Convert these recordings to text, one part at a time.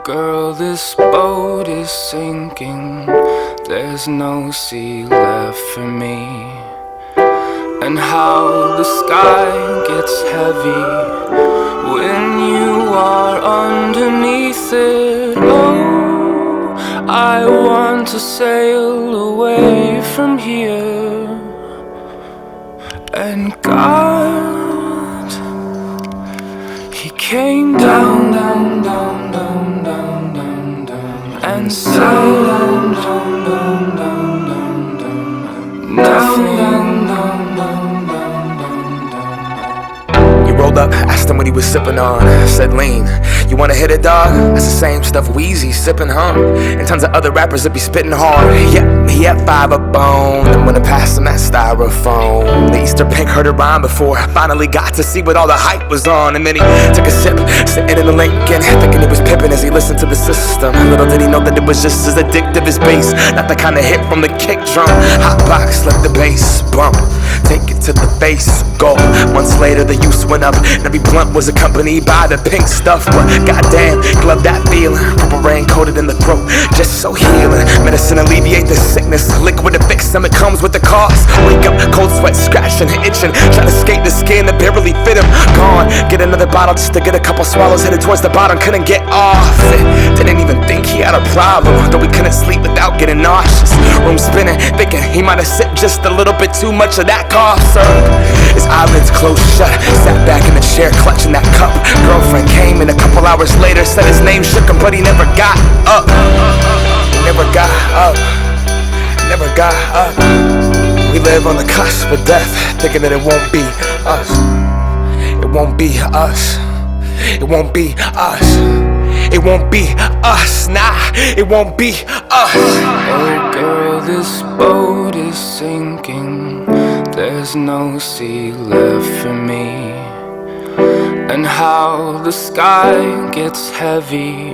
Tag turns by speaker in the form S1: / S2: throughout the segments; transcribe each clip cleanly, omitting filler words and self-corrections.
S1: girl, this boat is sinking. There's no sea left for me. And how the sky gets heavy when you are underneath it. Oh, I want to sail away from here. And God, He came down, down, down, down, down, down, down, and sailed down, down, down, down, down, down, nothing, down, down, down, down, down, down.
S2: You rolled up, asked him what he was sipping on. Said lean. You wanna hit it, dog? That's the same stuff Wheezy sipping, huh? And tons of other rappers that be spitting hard. Yep, he had 5 a bone. And when I passed him that styrofoam, the Easter pink heard it rhyme before I finally got to see what all the hype was on. And then he took a sip, sitting in the Lincoln, thinking it was pippin' as he listened to the system. Little did he know that it was just as addictive as bass, not the kind of hit from the kick drum. Hot box, let the bass bump, take it to the face, go. Months later the use went up, and every blunt was accompanied by the pink stuff. But goddamn, glove that feeling, purple rain coated in the throat, just so healing. Medicine alleviate the sickness, liquid to fix them, it comes with the cost. Wake up, cold sweat, scratching, itching, trying to skate the skin that barely fit him. Gone, get another bottle just to get a couple swallows, headed towards the bottom, couldn't get off it. Didn't even think he had a problem, though he couldn't sleep without getting nauseous. Room spinning, thinking he might have sipped just a little bit too much of that cough syrup. His eyelids closed shut, sat back in the chair clutching that cup. Girlfriend came in a couple hours later, said his name shook him, but he never got up. Never got up. Never got up. We live on the cusp of death, thinking that it won't be us. It won't be us. It won't be us. It won't be us. Nah, it won't be us.
S1: Oh girl, this boat is sinking. There's no sea left for me. And how the sky gets heavy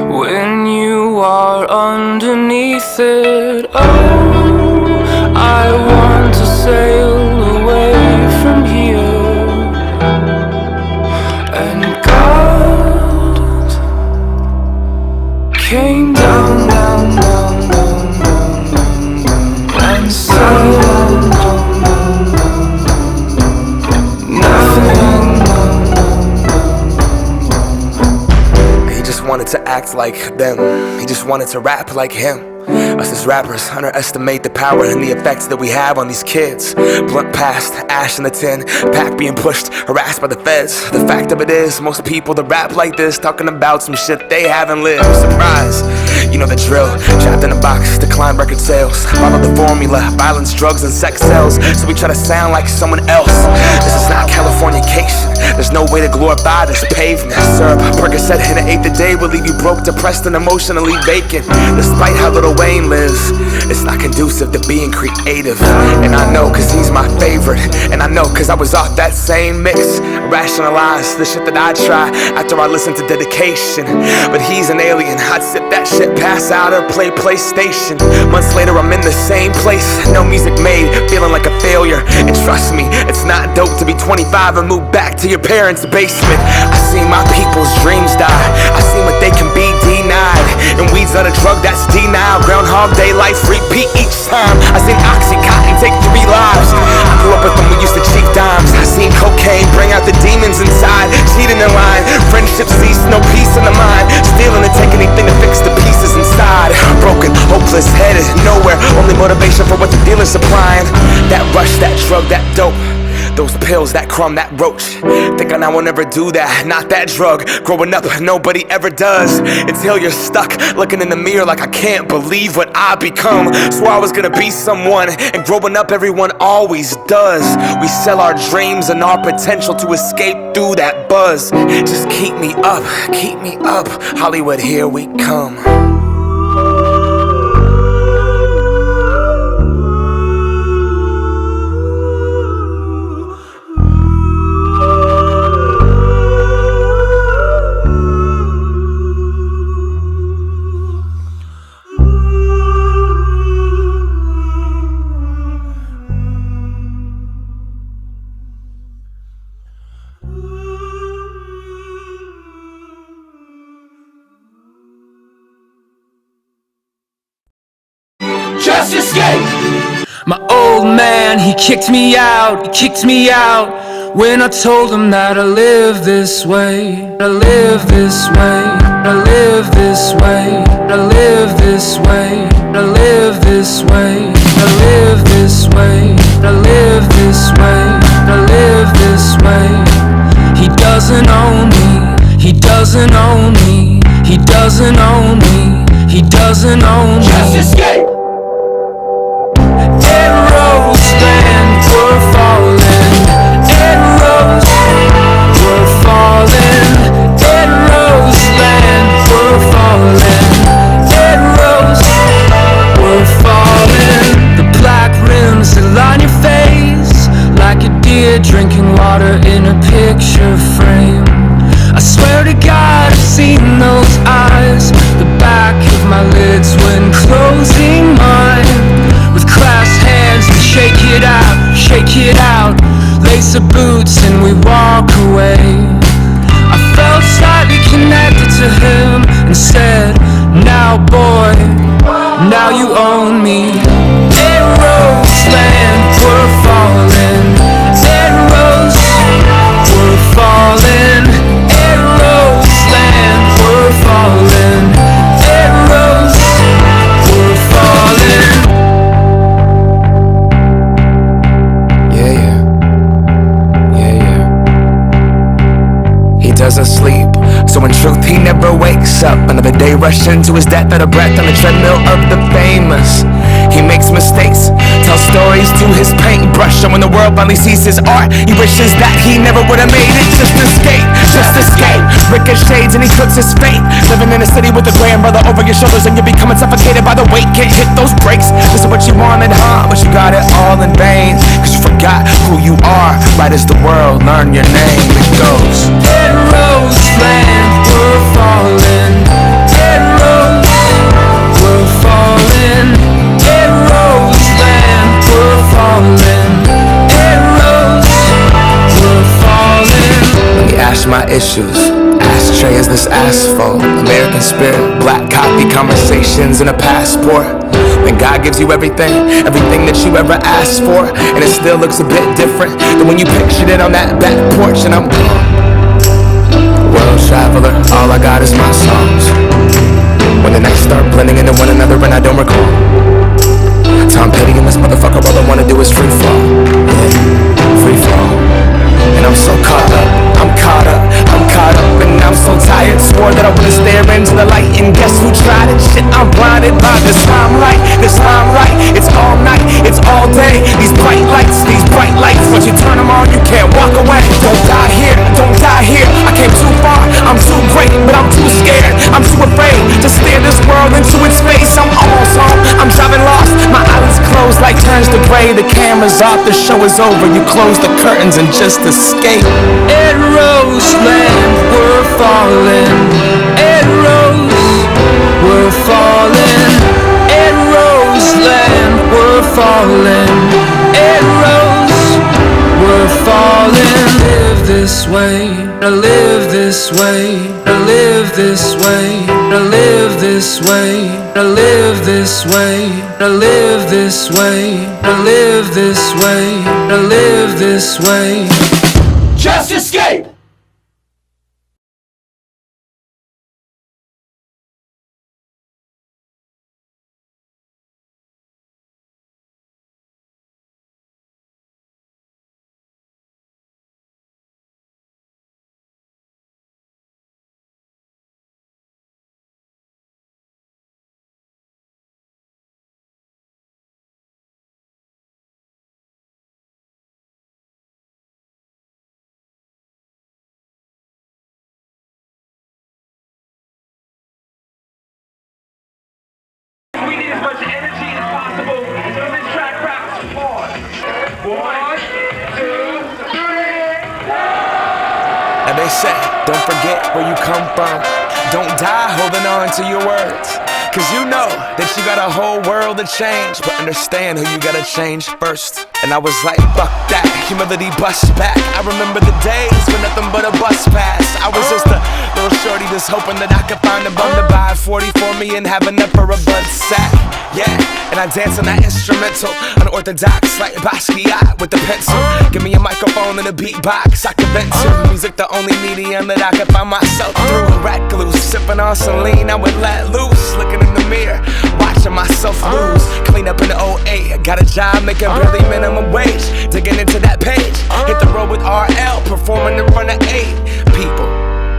S1: when you are underneath it. Oh, I want to sail away from here. And God came down, down, down, down, down, down, down, and sailed down, down, down, down, down, nothing.
S2: He just wanted to act like them. He just wanted to rap like him. Us as rappers underestimate the power and the effects that we have on these kids. Blunt past, ash in the tin, pack being pushed, harassed by the feds. The fact of it is, most people that rap like this talking about some shit they haven't lived. Surprise, you know the drill. Trapped in a box, decline record sales. Follow the formula, violence, drugs, and sex sells. So we try to sound like someone else. This is not Californication. There's no way to glorify this pavement. Syrup, Percocet, and an eighth a day will leave you broke, depressed, and emotionally vacant. Despite how Lil Wayne lives, it's not conducive to being creative. And I know cause he's my favorite, and I know cause I was off that same mix. Rationalize the shit that I try after I listen to Dedication. But he's an alien, I'd sip that shit, pass out or play PlayStation. Months later I'm in the same place, no music made, feeling like a failure. And trust me, it's not dope to be 25 and move back to your parents' basement. I seen my people's dreams die, I seen what they can be denied. And weed's not a drug, that's denial. Groundhog Day life repeat each time. I seen Oxycontin take 3 lives. I grew up with them, we used to cheat dimes. I seen cocaine bring out the demons inside. Cheating in line, friendship cease, no peace in the mind. Stealing to take anything to fix the pieces inside. Broken, hopeless, headed nowhere, only motivation for what the dealer's supplying. That rush, that drug, that dope, those pills, that crumb, that roach. Thinking I will never do that, not that drug. Growing up, nobody ever does, until you're stuck looking in the mirror like I can't believe what I become. Swore I was gonna be someone, and growing up everyone always does. We sell our dreams and our potential to escape through that buzz. Just keep me up, Hollywood, here we come.
S1: just escape. My old man, he kicked me out, when I told him that I live this way, I live this way, I live this way, I live this way, I live this way, I live this way, I live this way, I live this way. He doesn't own me, he doesn't own me, he doesn't own me, he doesn't own me. Just escape. Arrows land were falling, arrows were falling, arrows land were falling, arrows were falling. The black rims that line your face, like a deer drinking water in a picture frame. I swear to God I've seen those eyes, the back of my lids when closing mine. With clasped hands we shake it out, lace the boots and we walk away. I felt slightly connected to him and said, now boy, now you own me. Arrows land were falling, arrows were falling, arrows land were falling, arrows were falling.
S2: He doesn't sleep, so in truth he never wakes up. Another day rushed into his death at a breath on the treadmill of the famous. He makes mistakes, tells stories to his paintbrush, and when the world finally sees his art, he wishes that he never would have made it. Just escape, just escape. Ricochets and he cooks his fate, living in a city with a gray umbrella over your shoulders, and you're becoming suffocated by the weight. Can't hit those brakes. This is what you wanted, huh? But you got it all in vain, cause you forgot who you are. Right as the world learn your name, it goes.
S1: Arrows land were falling, arrows were falling, arrows land were falling, arrows were falling.
S2: Let me ask my issues. Ashtray is this asphalt, American spirit, black coffee conversations and a passport. When God gives you everything that you ever asked for, and it still looks a bit different than when you pictured it on that back porch. And I'm world traveler, all I got is my songs. When the nights start blending into one another and I don't recall, Tom Petty and this motherfucker, all I wanna do is free fall. Yeah, free fall. And I'm so caught up, I'm caught up, and I'm so tired. Swore that I wouldn't stare into the light, and guess who tried it? Shit, I'm blinded by this limelight, it's all night, it's all day. These bright lights, once you turn them on, you can't walk away. Don't die here, I came too far, I'm too great, but I'm too scared, I'm too afraid to stare this world into its face. I'm almost home, I'm driving lost, my eyelids closed like turns to gray. The camera's off, the show is over, you close the curtains and just escape.
S1: Arrows land were falling, arrows were falling, arrows land were falling, arrows were falling. Live this way, I live this way, I live this way, I live this way, I live this way, I live this way, I live this way, I live this way. Just escape! We need as much energy as possible, so this track raps hard. 1, 2, 3.
S2: And they say, don't forget where you come from. Don't die holding on to your words, Cause you know that you got a whole world to change, but understand who you gotta change first. And I was like, fuck that, humility bust back. I remember the days when nothing but a bus pass. I was just a little shorty just hoping that I could find a bum to buy a 40 for me and have enough for a bud sack. Yeah, and I dance on that instrumental, unorthodox like Basquiat with the pencil. Give me a microphone and a beatbox I can vent to. Music the only medium that I can find myself through. Recluse, sipping on Celine, I would let loose. Looking in the mirror, watching myself lose. Clean up in the 08, got a job making barely minimum wage. Digging into that page, hit the road with RL, performing in front of 8 people.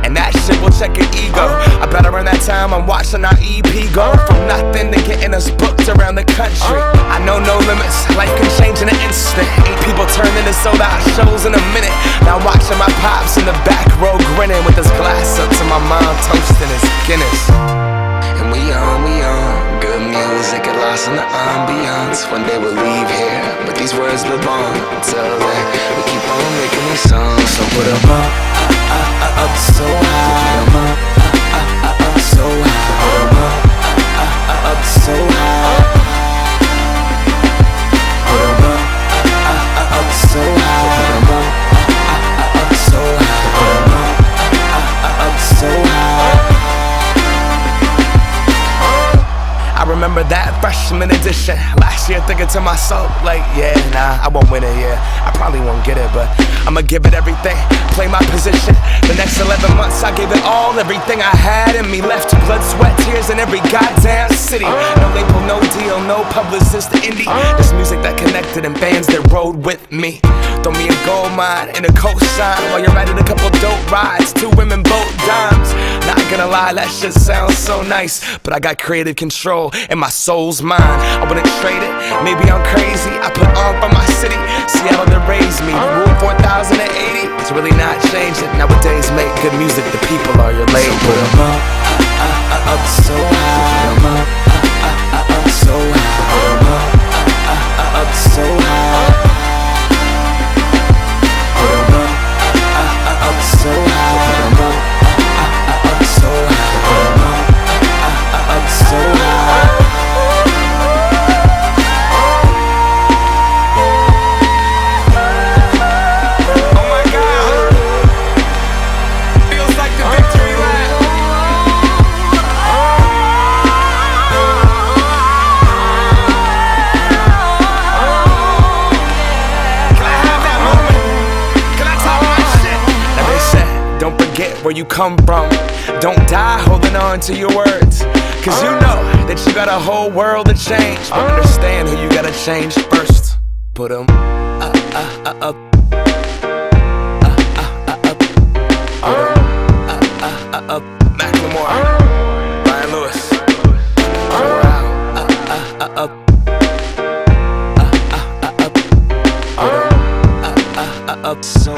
S2: And that shit will check your ego. I bet around that time I'm watching our EP go from nothing to getting us booked around the country. I know no limits, life can change in an instant. 8 people turn into sold out shows in a minute. Now watching my pops in the back row grinning with his glass up to my mom toasting his Guinness. And we on, good music, get lost in the ambiance. One day we'll leave here, but these words live on. Until then, we keep on making these songs. So put 'em up so high. Put 'em up so high. Put 'em up so high. Put 'em up so high. Put 'em up so high. Put 'em up so high. I remember that freshman edition. Last year thinking to myself, like, yeah, nah, I won't win it, yeah. I probably won't get it, but I'ma give it everything, play my position. The next 11 months I gave it all, everything I had in me. Left blood, sweat, tears in every goddamn city. No label, no deal, no publicist, indie. This music that connected and fans that rode with me. Throw me a gold mine and a cosign while you're riding a couple dope rides. 2 women, both dimes. Not gonna lie, that shit sounds so nice, but I got creative control and my soul's mine. I wouldn't trade it, maybe I'm crazy. I put on for my city, Seattle that raised me. Rule 4080, it's really not changing. Nowadays make good music, the people are your label. So put 'em up so high. Put 'em up so high. Put 'em up so high. Put 'em up so high. Put 'em up so high. Put 'em up so high. Where you come from, don't die holding on to your words. Cause you know that you got a whole world to change, but understand who you gotta change first. Put 'em up. Macklemore, Ryan Lewis, we're out. Up so